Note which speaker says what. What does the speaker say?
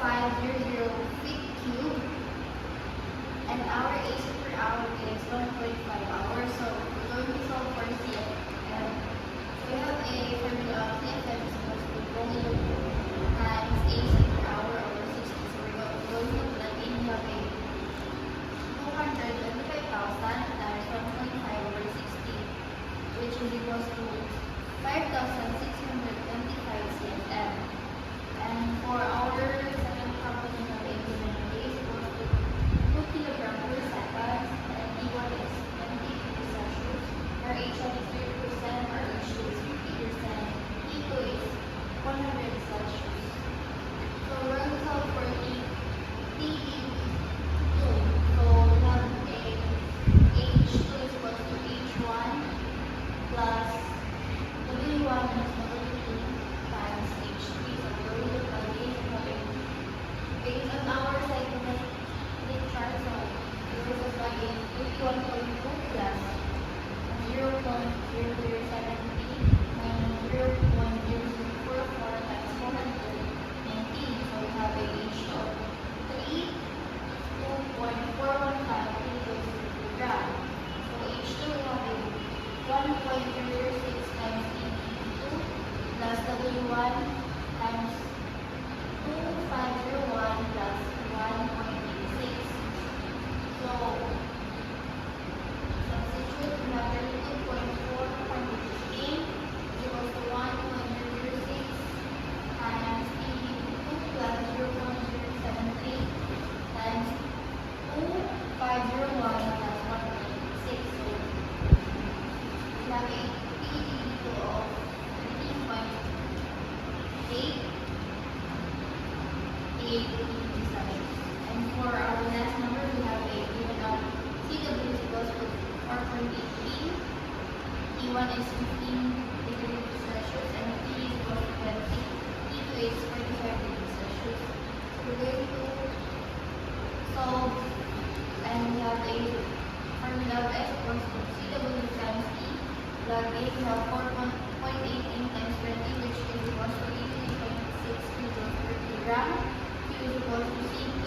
Speaker 1: 0.500 feet cube, and our AC per hour is 1.5 hours. So we're going to solve for CFM. So we have a formula of CFM is equals to volume times AC per hour over 60. So we're going to plug in, we have a 225,000 times 1.5 over 60, which is equals to 5,625 CFM. And for our second problem, we have a given is equals to 2 kilogram per second, and T1 is 20 degrees Celsius, our H1 is 30%, our H2 is 50%, T2 is 100 Celsius. So we're going to solve for TE2. So we have a H2 is equals to H1 plus W1 minus W2 times H3. So we're going to plug in, based on our cyclometric chart, so we're going to plug in 21.2 plus 0.0070 minus 0.0044 times 419. So we have a H of 2.415 kilos per gram. So H2 we have a 1.006 times E2 plus W1 times 2501 plus 1.86. So substitute, we have 32.4 times 15 is equals to 1.006 times E2 plus 0.073 times 2501 plus 1.86. So we have a PE2 of 13.8 degrees Celsius. And for our last number, we have a given of CW is equals to 4.83, T1 is 15 degrees Celsius, and T is equals to 20, T2 is 45 degrees Celsius. So we're going to solve, and we have a formula of S equals to CW times T. Plug in, we have 4.18 times 20, which is equals to 83.6 kilos per kilogram. Q is equals to CP